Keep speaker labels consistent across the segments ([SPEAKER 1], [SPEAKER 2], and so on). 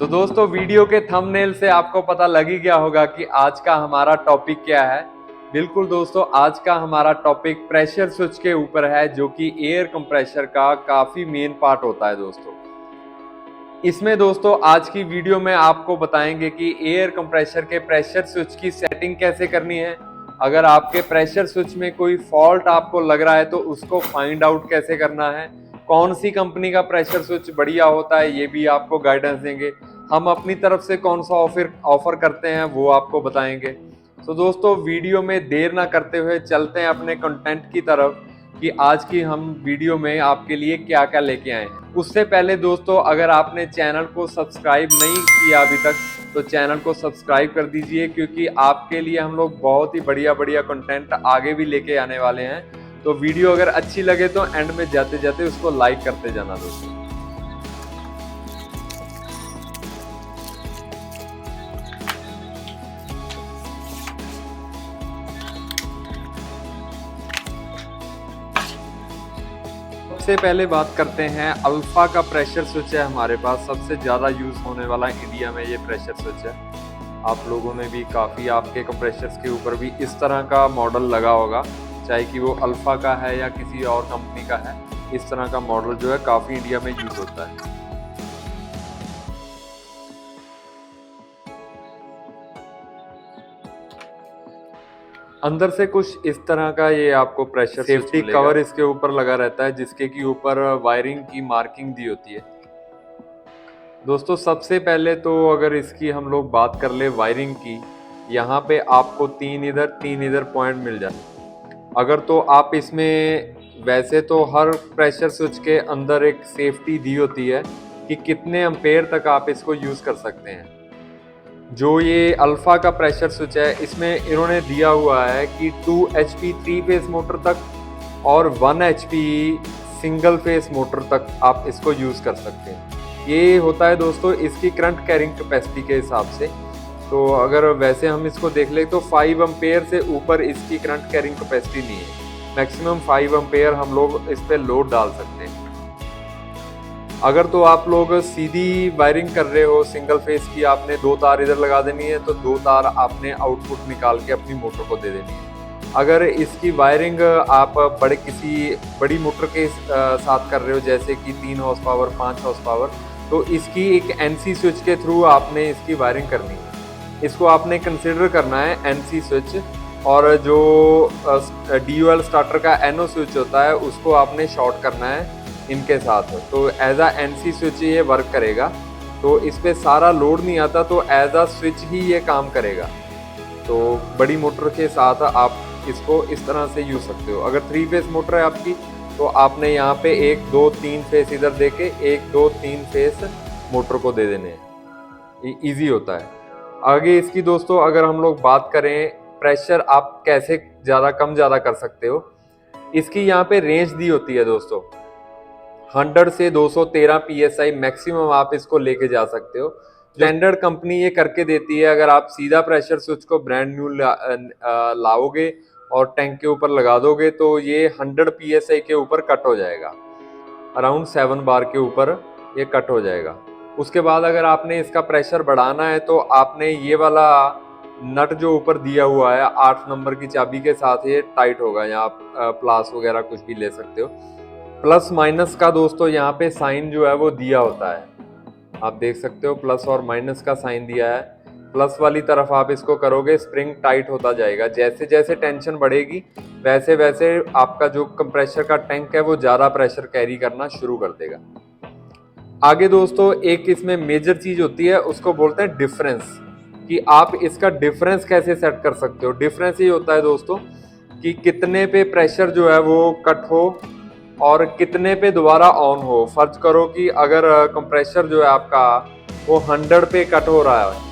[SPEAKER 1] दोस्तों वीडियो के थंबनेल से आपको पता लग ही गया होगा कि आज का हमारा टॉपिक क्या है। बिल्कुल दोस्तों, आज का हमारा टॉपिक प्रेशर स्विच के ऊपर है, जो कि एयर कंप्रेशर का काफी मेन पार्ट होता है दोस्तों। इसमें दोस्तों आज की वीडियो में आपको बताएंगे कि एयर कंप्रेशर के प्रेशर स्विच की सेटिंग कैसे करनी है। अगर आपके प्रेशर स्विच में कोई फॉल्ट आपको लग रहा है तो उसको फाइंड आउट कैसे करना है, कौन सी कंपनी का प्रेशर स्विच बढ़िया होता है ये भी आपको गाइडेंस देंगे। हम अपनी तरफ से कौन सा ऑफर करते हैं वो आपको बताएंगे। तो दोस्तों वीडियो में देर ना करते हुए चलते हैं अपने कंटेंट की तरफ कि आज की हम वीडियो में आपके लिए क्या क्या लेके आए हैं। उससे पहले दोस्तों, अगर आपने चैनल को सब्सक्राइब नहीं किया अभी तक तो चैनल को सब्सक्राइब कर दीजिए, क्योंकि आपके लिए हम लोग बहुत ही बढ़िया बढ़िया कंटेंट आगे भी लेके आने वाले हैं। तो वीडियो अगर अच्छी लगे तो एंड में जाते जाते उसको लाइक करते जाना दोस्तों। सबसे पहले बात करते हैं अल्फा का प्रेशर स्विच है हमारे पास। सबसे ज़्यादा यूज़ होने वाला इंडिया में ये प्रेशर स्विच है। आप लोगों ने भी काफ़ी आपके कंप्रेशर्स के ऊपर भी इस तरह का मॉडल लगा होगा, चाहे कि वो अल्फा का है या किसी और कंपनी का है। इस तरह का मॉडल जो है काफ़ी इंडिया में यूज़ होता है। अंदर से कुछ इस तरह का ये आपको प्रेशर सेफ्टी कवर इसके ऊपर लगा रहता है, जिसके की ऊपर वायरिंग की मार्किंग दी होती है। दोस्तों सबसे पहले तो अगर इसकी हम लोग बात कर ले वायरिंग की, यहाँ पे आपको तीन इधर पॉइंट मिल जाए। अगर तो आप इसमें वैसे तो हर प्रेशर स्विच के अंदर एक सेफ्टी दी होती है कि कितने एम्पेयर तक आप इसको यूज़ कर सकते हैं। जो ये अल्फा का प्रेशर स्विच है इसमें इन्होंने दिया हुआ है कि 2 HP 3 फेस मोटर तक और 1 HP सिंगल फेस मोटर तक आप इसको यूज़ कर सकते हैं। ये होता है दोस्तों इसकी करंट कैरिंग कैपेसिटी के हिसाब से। तो अगर वैसे हम इसको देख ले तो 5 एम्पेयर से ऊपर इसकी करंट कैरिंग कैपेसिटी नहीं है। मैक्सिमम 5 एम्पेयर हम लोग इस पर लोड डाल सकते हैं। अगर तो आप लोग सीधी वायरिंग कर रहे हो सिंगल फेस की, आपने 2 तार इधर लगा देनी है तो 2 तार आपने आउटपुट निकाल के अपनी मोटर को दे देनी है। अगर इसकी वायरिंग आप किसी बड़ी मोटर के साथ कर रहे हो, जैसे कि 3 हॉर्स पावर 5 हॉर्स पावर, तो इसकी एक NC स्विच के थ्रू आपने इसकी वायरिंग करनी है। इसको आपने कंसिडर करना है NC स्विच, और जो DOL स्टार्टर का NO स्विच होता है उसको आपने शॉर्ट करना है इनके साथ। तो एज आ NC स्विच ये वर्क करेगा। तो इस पे सारा लोड नहीं आता, तो एज आ स्विच ही ये काम करेगा। तो बड़ी मोटर के साथ आप इसको इस तरह से यूज सकते हो। अगर 3 फेस मोटर है आपकी तो आपने यहाँ पे 1 2 3 फेस इधर देके 1 2 3 फेस मोटर को दे देने हैं। ईजी होता है। आगे इसकी दोस्तों अगर हम लोग बात करें प्रेशर आप कैसे कम ज़्यादा कर सकते हो, इसकी यहाँ पे रेंज दी होती है दोस्तों। 100 से 213 PSI मैक्सिमम आप इसको लेके जा सकते हो। स्टैंडर्ड कंपनी ये करके देती है। अगर आप सीधा प्रेशर स्विच को ब्रांड न्यू लाओगे और टैंक के ऊपर लगा दोगे तो ये 100 PSI के ऊपर कट हो जाएगा, अराउंड 7 बार के ऊपर ये कट हो जाएगा। उसके बाद अगर आपने इसका प्रेशर बढ़ाना है तो आपने ये वाला नट जो ऊपर दिया हुआ है 8 नंबर की चाबी के साथ ये टाइट होगा, या आप प्लास वगैरह कुछ भी ले सकते हो। प्लस माइनस का दोस्तों यहाँ पे साइन जो है वो दिया होता है, आप देख सकते हो प्लस और माइनस का साइन दिया है। प्लस वाली तरफ आप इसको करोगे स्प्रिंग टाइट होता जाएगा। जैसे जैसे टेंशन बढ़ेगी वैसे वैसे आपका जो कंप्रेशर का टैंक है वो ज़्यादा प्रेशर कैरी करना शुरू कर देगा। आगे दोस्तों एक इसमें मेजर चीज होती है, उसको बोलते हैं डिफरेंस, कि आप इसका डिफरेंस कैसे सेट कर सकते हो। डिफरेंस ये होता है दोस्तों कि कितने पे प्रेशर जो है वो कट हो और कितने पे दोबारा ऑन हो। फर्ज करो कि अगर कंप्रेशर जो है आपका वो 100 पे कट हो रहा है,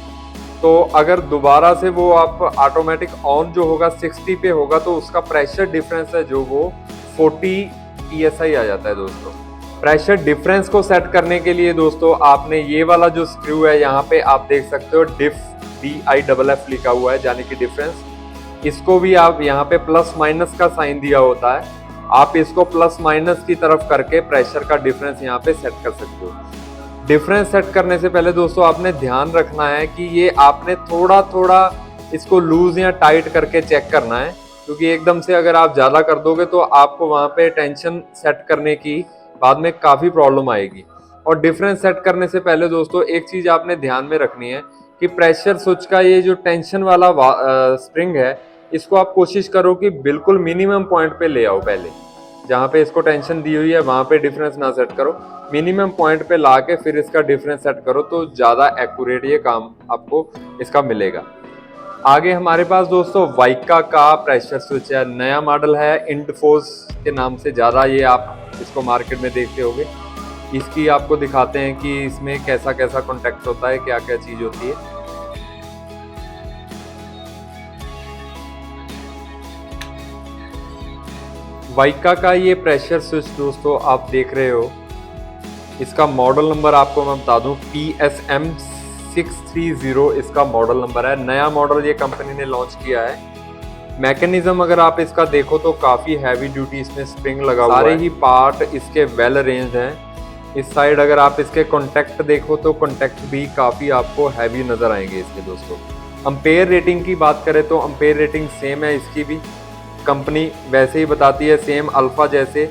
[SPEAKER 1] तो अगर दोबारा से वो आप ऑटोमेटिक ऑन जो होगा 60 पे होगा, तो उसका प्रेशर डिफरेंस है जो वो 40 PSI आ जाता है दोस्तों। प्रेशर डिफरेंस को सेट करने के लिए दोस्तों आपने ये वाला जो स्क्रू है यहाँ पे आप देख सकते हो DIFF लिखा हुआ है, यानी कि डिफरेंस। इसको भी आप यहाँ पे प्लस माइनस का साइन दिया होता है, आप इसको प्लस माइनस की तरफ करके प्रेशर का डिफरेंस यहाँ पे सेट कर सकते हो। डिफरेंस सेट करने से पहले दोस्तों आपने ध्यान रखना है कि ये आपने थोड़ा थोड़ा इसको लूज या टाइट करके चेक करना है, क्योंकि एकदम से अगर आप ज़्यादा कर दोगे तो आपको वहाँ पे टेंशन सेट करने की बाद में काफ़ी प्रॉब्लम आएगी। और डिफरेंस सेट करने से पहले दोस्तों एक चीज़ आपने ध्यान में रखनी है कि प्रेशर स्विच का ये जो टेंशन वाला स्प्रिंग है, इसको आप कोशिश करो कि बिल्कुल मिनिमम पॉइंट पे ले आओ। पहले जहाँ पे इसको टेंशन दी हुई है वहाँ पे डिफरेंस ना सेट करो, मिनिमम पॉइंट पे ला के फिर इसका डिफरेंस सेट करो, तो ज़्यादा एक्यूरेट ये काम आपको इसका मिलेगा। आगे हमारे पास दोस्तों वाइका का प्रेशर स्विच है, नया मॉडल है, इंडफोर्स के नाम से ज़्यादा ये आप इसको मार्केट में देखते होंगे। इसकी आपको दिखाते हैं कि इसमें कैसा कैसा कॉन्टैक्ट होता है, क्या क्या चीज़ होती है। वाइका का ये प्रेशर स्विच दोस्तों आप देख रहे हो, इसका मॉडल नंबर आपको मैं बता दूं PSM 630 इसका मॉडल नंबर है। नया मॉडल ये कंपनी ने लॉन्च किया है। मैकेनिज्म अगर आप इसका देखो तो काफ़ी हैवी ड्यूटी इसमें स्प्रिंग लगा हुआ है, सारे ही पार्ट इसके वेल अरेंज्ड हैं। इस साइड अगर आप इसके कॉन्टैक्ट देखो तो कॉन्टैक्ट भी काफ़ी आपको हैवी नज़र आएंगे इसके दोस्तों। अम्पेयर रेटिंग की बात करें तो अम्पेयर रेटिंग सेम है इसकी भी, कंपनी वैसे ही बताती है सेम अल्फा जैसे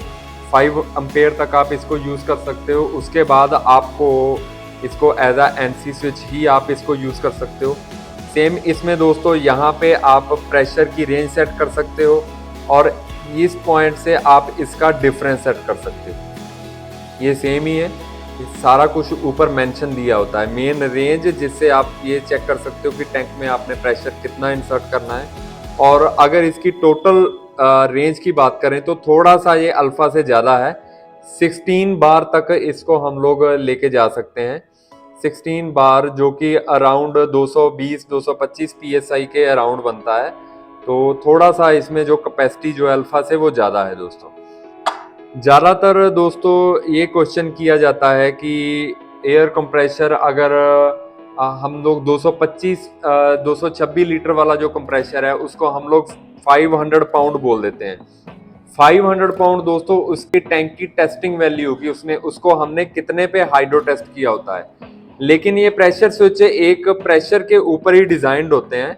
[SPEAKER 1] 5 एम्पेयर तक आप इसको यूज़ कर सकते हो। उसके बाद आपको इसको एज अ NC स्विच ही आप इसको यूज़ कर सकते हो। सेम इसमें दोस्तों यहाँ पे आप प्रेशर की रेंज सेट कर सकते हो और इस पॉइंट से आप इसका डिफरेंस सेट कर सकते हो। ये सेम ही है, सारा कुछ ऊपर मेंशन दिया होता है, मेन रेंज जिससे आप ये चेक कर सकते हो कि टैंक में आपने प्रेशर कितना इंसर्ट करना है। और अगर इसकी टोटल रेंज की बात करें तो थोड़ा सा ये अल्फा से ज़्यादा है, 16 बार तक इसको हम लोग लेके जा सकते हैं। 16 बार जो कि अराउंड 220-225 PSI के अराउंड बनता है, तो थोड़ा सा इसमें जो कैपेसिटी जो अल्फा से वो ज़्यादा है दोस्तों। ज़्यादातर दोस्तों ये क्वेश्चन किया जाता है कि एयर कंप्रेशर अगर हम लोग 226 लीटर वाला जो कंप्रेशर है उसको हम लोग 500 पाउंड बोल देते हैं। 500 पाउंड दोस्तों उसकी टैंक की टेस्टिंग वैल्यू होगी, उसको हमने कितने पे हाइड्रो टेस्ट किया होता है। लेकिन ये प्रेशर स्विच एक प्रेशर के ऊपर ही डिजाइंड होते हैं।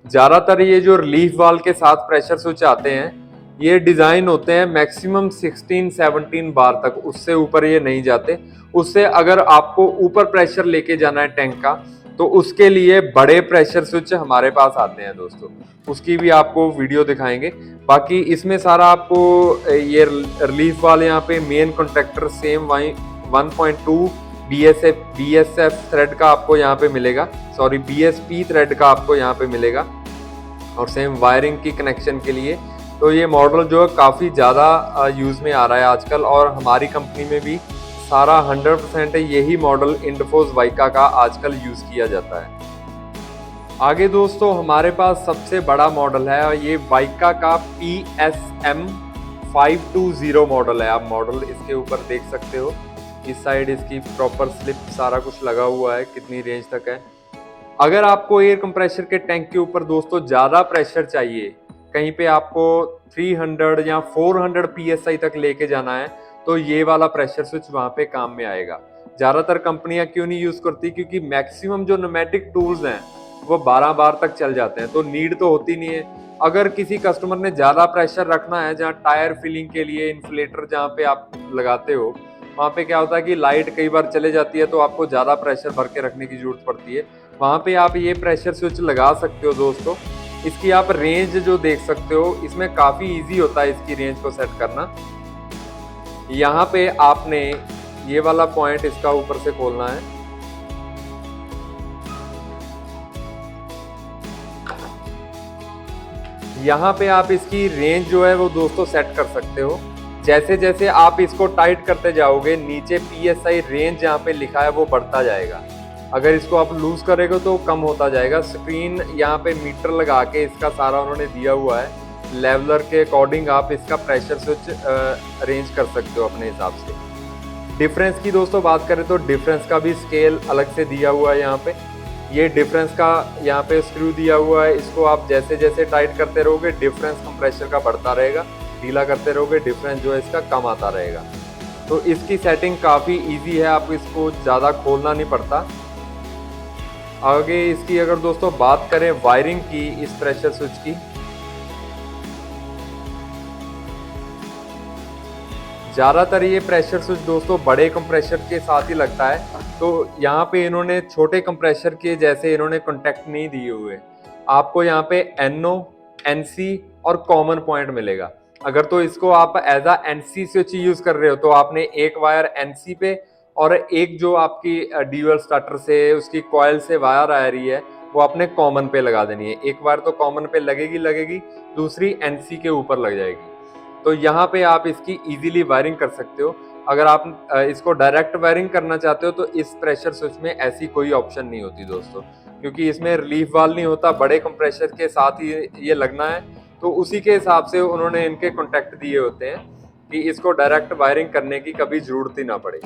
[SPEAKER 1] ज़्यादातर ये जो रिलीफ वाल्व के साथ प्रेशर स्विच आते हैं ये डिज़ाइन होते हैं मैक्सिमम 16-17 बार तक, उससे ऊपर ये नहीं जाते। उससे अगर आपको ऊपर प्रेशर लेके जाना है टैंक का तो उसके लिए बड़े प्रेशर स्विच हमारे पास आते हैं दोस्तों, उसकी भी आपको वीडियो दिखाएंगे। बाकी इसमें सारा आपको ये रिलीफ वाले यहाँ पे main contractor same 1.2 BSF thread का आपको यहाँ पे मिलेगा, सॉरी BSP थ्रेड का आपको यहाँ पे मिलेगा, और सेम वायरिंग की कनेक्शन के लिए। तो ये मॉडल जो है काफ़ी ज़्यादा यूज़ में आ रहा है आजकल, और हमारी कंपनी में भी सारा 100% यही मॉडल इंडफोर्स वाइका का आजकल यूज़ किया जाता है। आगे दोस्तों हमारे पास सबसे बड़ा मॉडल है और ये वाइका का PSM 520 मॉडल है। आप मॉडल इसके ऊपर देख सकते हो, इस साइड इसकी प्रॉपर स्लिप सारा कुछ लगा हुआ है, कितनी रेंज तक है। अगर आपको एयर कंप्रेशर के टैंक के ऊपर दोस्तों ज़्यादा प्रेशर चाहिए, कहीं पे आपको 300 या 400 PSI तक लेके जाना है, तो ये वाला प्रेशर स्विच वहाँ पे काम में आएगा। ज़्यादातर कंपनियां क्यों नहीं यूज़ करती, क्योंकि मैक्सिमम जो न्यूमेटिक टूल्स हैं वो 12 बार तक चल जाते हैं, तो नीड तो होती नहीं है। अगर किसी कस्टमर ने ज़्यादा प्रेशर रखना है, जहाँ टायर फिलिंग के लिए इन्फ्लेटर जहाँ पे आप लगाते हो वहाँ पे क्या होता है कि लाइट कई बार चले जाती है, तो आपको ज़्यादा प्रेशर भर के रखने की जरूरत पड़ती है, वहाँ पे आप ये प्रेशर स्विच लगा सकते हो दोस्तों। इसकी आप रेंज जो देख सकते हो, इसमें काफ़ी इजी होता है इसकी रेंज को सेट करना। यहाँ पे आपने ये वाला पॉइंट इसका ऊपर से खोलना है, यहाँ पे आप इसकी रेंज जो है वो दोस्तों सेट कर सकते हो। जैसे जैसे आप इसको टाइट करते जाओगे नीचे PSI रेंज यहाँ पे लिखा है वो बढ़ता जाएगा, अगर इसको आप लूज करेंगे तो कम होता जाएगा। स्क्रीन यहाँ पे मीटर लगा के इसका सारा उन्होंने दिया हुआ है, लेवलर के अकॉर्डिंग आप इसका प्रेशर स्विच अरेंज कर सकते हो अपने हिसाब से। डिफरेंस की दोस्तों बात करें तो डिफरेंस का भी स्केल अलग से दिया हुआ है। यहाँ पे ये डिफरेंस का यहाँ पे स्क्रू दिया हुआ है, इसको आप जैसे जैसे टाइट करते रहोगे डिफरेंस कंप्रेशर का बढ़ता रहेगा, ढीला करते रहोगे डिफरेंस जो है इसका कम आता रहेगा। तो इसकी सेटिंग काफ़ी इजी है, आपको इसको ज़्यादा खोलना नहीं पड़ता। आगे इसकी अगर दोस्तों बात करें वायरिंग की इस प्रेशर स्विच की, ज़्यादातर ये प्रेशर स्विच दोस्तों बड़े कंप्रेसर के साथ ही लगता है, तो यहाँ पे इन्होंने छोटे कंप्रेसर के जैसे इन्होंने कॉन्टैक्ट नहीं दिए हुए। आपको यहाँ पे NO, NC और कॉमन पॉइंट मिलेगा। अगर तो इसको आप as a NC switch use कर रहे हो तो आपने एक वायर NC पे और एक जो आपकी ड्यूअल स्टार्टर से उसकी कॉइल से वायर आ रही है वो आपने कॉमन पे लगा देनी है। एक वायर तो कॉमन पे लगेगी, दूसरी NC के ऊपर लग जाएगी। तो यहाँ पे आप इसकी इजीली वायरिंग कर सकते हो। अगर आप इसको डायरेक्ट वायरिंग करना चाहते हो तो इस प्रेशर स्विच में ऐसी कोई ऑप्शन नहीं होती दोस्तों, क्योंकि इसमें रिलीफ वाल्व नहीं होता, बड़े कंप्रेसर के साथ ही ये लगना है। तो उसी के हिसाब से उन्होंने इनके कॉन्टैक्ट दिए होते हैं कि इसको डायरेक्ट वायरिंग करने की कभी जरूरत ही ना पड़े।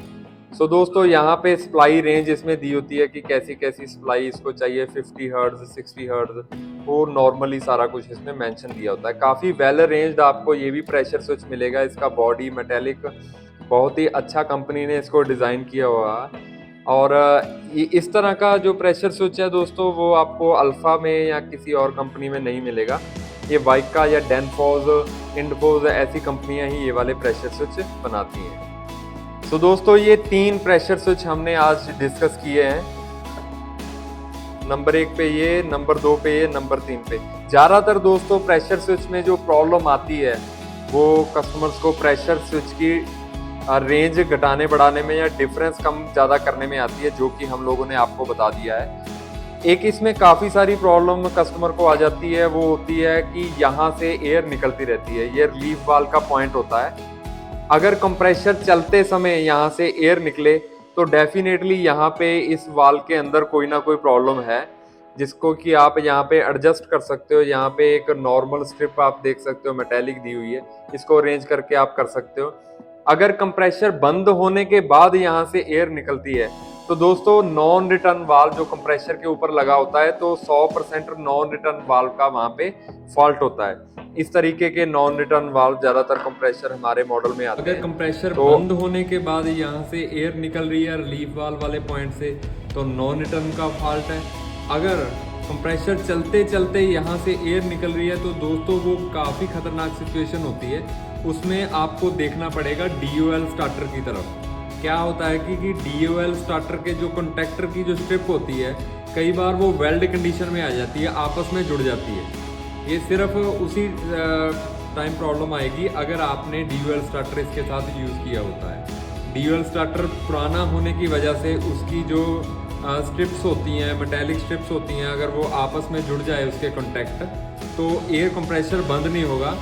[SPEAKER 1] सो दोस्तों यहाँ पे सप्लाई रेंज इसमें दी होती है कि कैसी कैसी सप्लाई इसको चाहिए, 50 हर्ट्ज, 60 हर्ट्ज और नॉर्मली सारा कुछ इसमें मेंशन दिया होता है। काफ़ी वेल रेंज्ड आपको ये भी प्रेशर स्विच मिलेगा। इसका बॉडी मेटेलिक बहुत ही अच्छा कंपनी ने इसको डिज़ाइन किया हुआ है। और इस तरह का जो प्रेशर स्विच है दोस्तों वो आपको अल्फा में या किसी और कंपनी में नहीं मिलेगा। ये वाइका या डेनफोज, इंडफोज ऐसी कंपनियां ही ये वाले प्रेशर स्विच बनाती हैं। तो दोस्तों ये 3 प्रेशर स्विच हमने आज डिस्कस किए हैं। नंबर 1 पे ये, नंबर 2 पे ये, नंबर 3 पे। ज़्यादातर दोस्तों प्रेशर स्विच में जो प्रॉब्लम आती है वो कस्टमर्स को प्रेशर स्विच की रेंज घटाने बढ़ाने में या डिफरेंस कम ज़्यादा करने में आती है, जो कि हम लोगों ने आपको बता दिया है। एक इसमें काफ़ी सारी प्रॉब्लम कस्टमर को आ जाती है, वो होती है कि यहाँ से एयर निकलती रहती है। ये रिलीफ वाल्व का पॉइंट होता है। अगर कंप्रेसर चलते समय यहाँ से एयर निकले तो डेफिनेटली यहाँ पे इस वाल्व के अंदर कोई ना कोई प्रॉब्लम है, जिसको कि आप यहाँ पे एडजस्ट कर सकते हो। यहाँ पे एक नॉर्मल स्ट्रिप आप देख सकते हो मेटेलिक दी हुई है, इसको अरेंज करके आप कर सकते हो। अगर कंप्रेसर बंद होने के बाद यहाँ से एयर निकलती है तो दोस्तों नॉन रिटर्न वाल्व जो कंप्रेसर के ऊपर लगा होता है, तो 100% नॉन रिटर्न वाल्व का वहाँ पे फॉल्ट होता है। इस तरीके के नॉन रिटर्न वाल्व ज्यादातर कंप्रेसर हमारे मॉडल में आते हैं। अगर कंप्रेसर बंद होने के बाद यहाँ से एयर निकल रही है रिलीफ वाल्व वाले पॉइंट से तो नॉन रिटर्न का फॉल्ट है। अगर कंप्रेसर चलते चलते यहाँ से एयर निकल रही है तो दोस्तों वो काफ़ी खतरनाक सिचुएशन होती है। उसमें आपको देखना पड़ेगा DOL स्टार्टर की तरफ। क्या होता है कि DOL स्टार्टर के जो कॉन्टैक्टर की जो स्ट्रिप होती है, कई बार वो वेल्ड कंडीशन में आ जाती है, आपस में जुड़ जाती है। ये सिर्फ उसी टाइम प्रॉब्लम आएगी अगर आपने DOL स्टार्टर इसके साथ यूज़ किया होता है। DOL स्टार्टर पुराना होने की वजह से उसकी जो स्ट्रिप्स होती हैं, मेटेलिक स्ट्रिप्स होती हैं, अगर वो आपस में जुड़ जाए उसके कॉन्टैक्ट, तो एयर कंप्रेसर बंद नहीं होगा।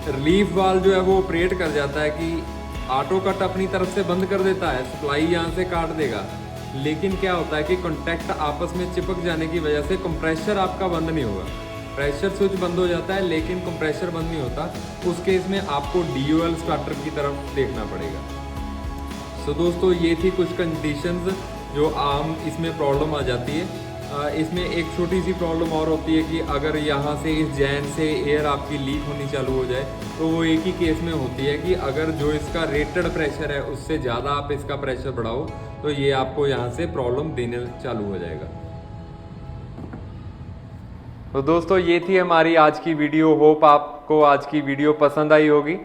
[SPEAKER 1] रिलीफ वाल्व जो है वो ऑपरेट कर जाता है कि ऑटो कट अपनी तरफ से बंद कर देता है, सप्लाई यहाँ से काट देगा। लेकिन क्या होता है कि कॉन्टैक्ट आपस में चिपक जाने की वजह से कंप्रेसर आपका बंद नहीं होगा। प्रेशर स्विच बंद हो जाता है लेकिन कंप्रेसर बंद नहीं होता। उस केस में आपको DOL स्टार्टर की तरफ देखना पड़ेगा। सो दोस्तों ये थी कुछ कंडीशंस जो आम इसमें प्रॉब्लम आ जाती है। इसमें एक छोटी सी प्रॉब्लम और होती है कि अगर यहाँ से इस जैन से एयर आपकी लीक होनी चालू हो जाए तो वो एक ही केस में होती है कि अगर जो इसका रेटेड प्रेशर है उससे ज़्यादा आप इसका प्रेशर बढ़ाओ तो ये आपको यहाँ से प्रॉब्लम देने चालू हो जाएगा। तो दोस्तों ये थी हमारी आज की वीडियो। होप आपको आज की वीडियो पसंद आई होगी।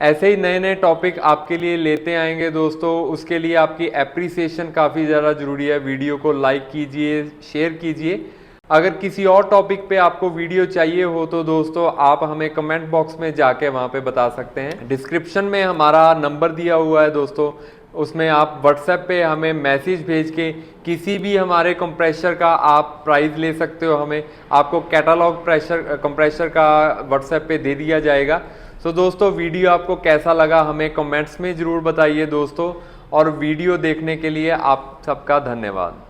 [SPEAKER 1] ऐसे ही नए नए टॉपिक आपके लिए लेते आएंगे दोस्तों। उसके लिए आपकी एप्रिसिएशन काफ़ी ज़्यादा ज़रूरी है। वीडियो को लाइक कीजिए, शेयर कीजिए। अगर किसी और टॉपिक पे आपको वीडियो चाहिए हो तो दोस्तों आप हमें कमेंट बॉक्स में जाके वहाँ पे बता सकते हैं। डिस्क्रिप्शन में हमारा नंबर दिया हुआ है दोस्तों, उसमें आप व्हाट्सएप पे हमें मैसेज भेज के किसी भी हमारे कंप्रेसर का आप प्राइस ले सकते हो। हमें आपको कैटलॉग कंप्रेसर का व्हाट्सएप पे दे दिया जाएगा। तो दोस्तों वीडियो आपको कैसा लगा हमें कमेंट्स में ज़रूर बताइए दोस्तों, और वीडियो देखने के लिए आप सबका धन्यवाद।